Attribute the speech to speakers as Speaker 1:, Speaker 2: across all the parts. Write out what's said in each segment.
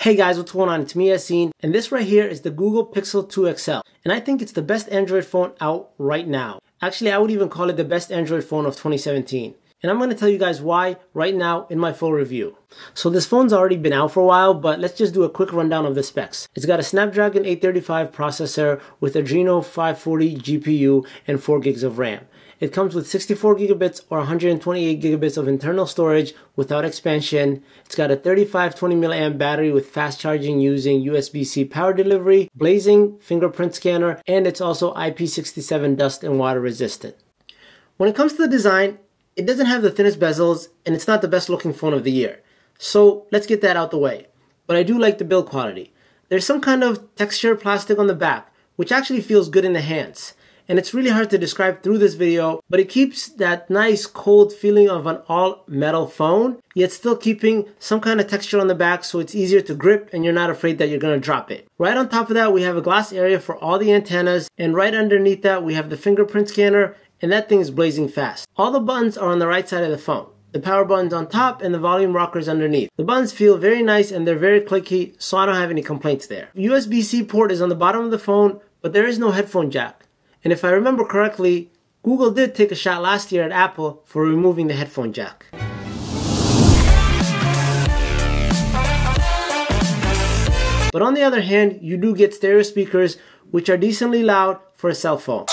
Speaker 1: Hey guys, what's going on? It's me, Yassine, and this right here is the Google Pixel 2 XL, and I think it's the best Android phone out right now. Actually, I would even call it the best Android phone of 2017. And I'm going to tell you guys why right now in my full review. So this phone's already been out for a while, but let's just do a quick rundown of the specs. It's got a Snapdragon 835 processor with Adreno 540 GPU and 4 gigs of RAM. It comes with 64 gigabits or 128 gigabits of internal storage without expansion. It's got a 3520 milliamp battery with fast charging using USB-C power delivery, blazing fingerprint scanner, and it's also IP67 dust and water resistant. When it comes to the design, it doesn't have the thinnest bezels and it's not the best looking phone of the year. So let's get that out the way. But I do like the build quality. There's some kind of texture plastic on the back, which actually feels good in the hands. And it's really hard to describe through this video, but it keeps that nice cold feeling of an all metal phone, yet still keeping some kind of texture on the back so it's easier to grip and you're not afraid that you're going to drop it. Right on top of that, we have a glass area for all the antennas, and right underneath that, we have the fingerprint scanner, and that thing is blazing fast. All the buttons are on the right side of the phone. The power button's on top and the volume rockers underneath. The buttons feel very nice and they're very clicky, so I don't have any complaints there. USB-C port is on the bottom of the phone, but there is no headphone jack. And if I remember correctly, Google did take a shot last year at Apple for removing the headphone jack. But on the other hand, you do get stereo speakers, which are decently loud for a cell phone.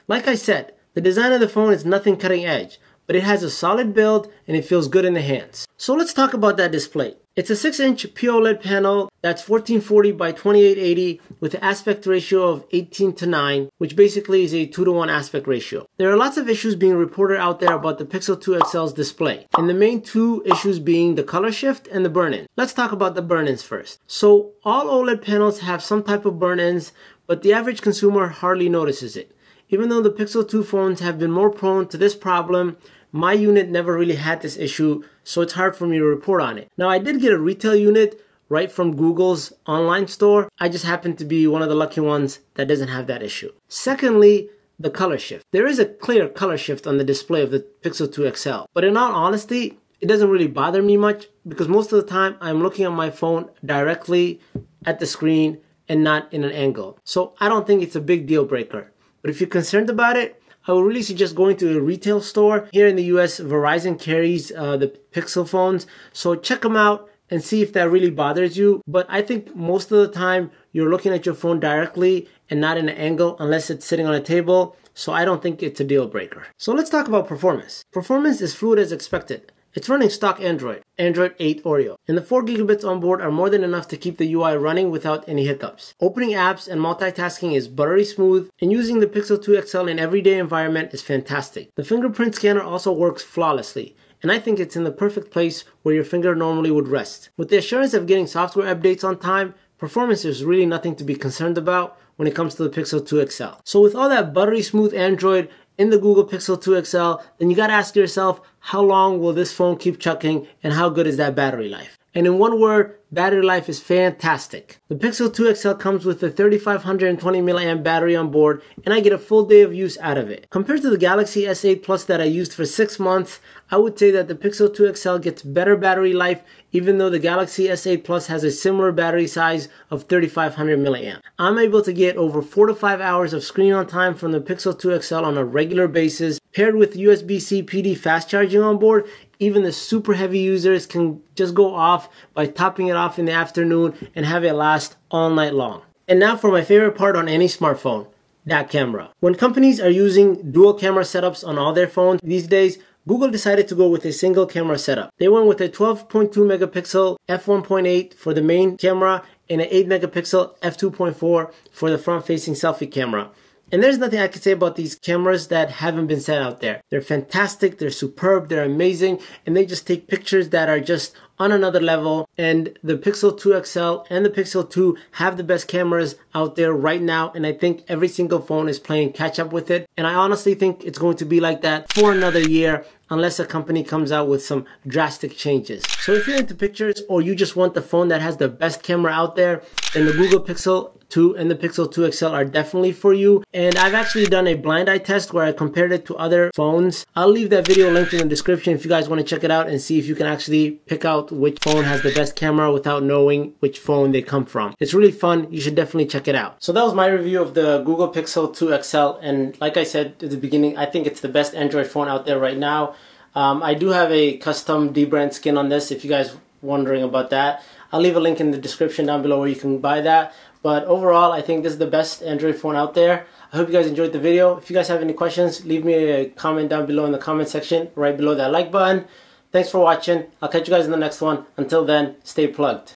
Speaker 1: Like I said, the design of the phone is nothing cutting edge, but it has a solid build and it feels good in the hands. So let's talk about that display. It's a 6-inch POLED panel that's 1440 by 2880 with an aspect ratio of 18:9, which basically is a 2:1 aspect ratio. There are lots of issues being reported out there about the Pixel 2 XL's display, and the main two issues being the color shift and the burn-in. Let's talk about the burn-ins first. So all OLED panels have some type of burn-ins, but the average consumer hardly notices it. Even though the Pixel 2 phones have been more prone to this problem, my unit never really had this issue, so it's hard for me to report on it. Now, I did get a retail unit right from Google's online store. I just happen to be one of the lucky ones that doesn't have that issue. Secondly, the color shift. There is a clear color shift on the display of the Pixel 2 XL, but in all honesty, it doesn't really bother me much because most of the time I'm looking at my phone directly at the screen and not in an angle. So I don't think it's a big deal breaker. But if you're concerned about it, I would really suggest going to a retail store. Here in the US, Verizon carries the Pixel phones, so check them out and see if that really bothers you. But I think most of the time you're looking at your phone directly and not in an angle unless it's sitting on a table, so I don't think it's a deal breaker. So let's talk about performance. Performance is fluid as expected. It's running stock Android 8 Oreo, and the 4 gigabits on board are more than enough to keep the UI running without any hiccups. Opening apps and multitasking is buttery smooth, and using the Pixel 2 XL in everyday environment is fantastic. The fingerprint scanner also works flawlessly, and I think it's in the perfect place where your finger normally would rest. With the assurance of getting software updates on time, performance is really nothing to be concerned about when it comes to the Pixel 2 XL. So with all that buttery smooth Android in the Google Pixel 2 XL, then you gotta ask yourself, how long will this phone keep chucking and how good is that battery life? And in one word, battery life is fantastic. The Pixel 2 XL comes with a 3520 milliamp battery on board, and I get a full day of use out of it. Compared to the Galaxy S8 Plus that I used for 6 months, I would say that the Pixel 2 XL gets better battery life, even though the Galaxy S8 Plus has a similar battery size of 3500 milliamp. I'm able to get over 4 to 5 hours of screen on time from the Pixel 2 XL on a regular basis. Paired with USB-C PD fast charging on board, even the super heavy users can just go off by topping it off in the afternoon and have it last all night long. And now for my favorite part on any smartphone, that camera. When companies are using dual camera setups on all their phones these days, Google decided to go with a single camera setup. They went with a 12.2 megapixel f1.8 for the main camera and an 8 megapixel f2.4 for the front-facing selfie camera. And there's nothing I can say about these cameras that haven't been said out there. They're fantastic, they're superb, they're amazing, and they just take pictures that are just on another level. And the Pixel 2 XL and the Pixel 2 have the best cameras out there right now, and I think every single phone is playing catch up with it. And I honestly think it's going to be like that for another year unless a company comes out with some drastic changes. So if you're into pictures or you just want the phone that has the best camera out there, then the Google Pixel 2 and the Pixel 2 XL are definitely for you. And I've actually done a blind eye test where I compared it to other phones. I'll leave that video linked in the description if you guys want to check it out and see if you can actually pick out which phone has the best camera without knowing which phone they come from. It's really fun. You should definitely check it out. So that was my review of the Google Pixel 2 XL, and like I said at the beginning, I think it's the best Android phone out there right now. I do have a custom dbrand skin on this if you guys wondering about that. I'll leave a link in the description down below where you can buy that. But overall, I think this is the best Android phone out there. I hope you guys enjoyed the video. If you guys have any questions, leave me a comment down below in the comment section, right below that like button. Thanks for watching. I'll catch you guys in the next one. Until then, stay plugged.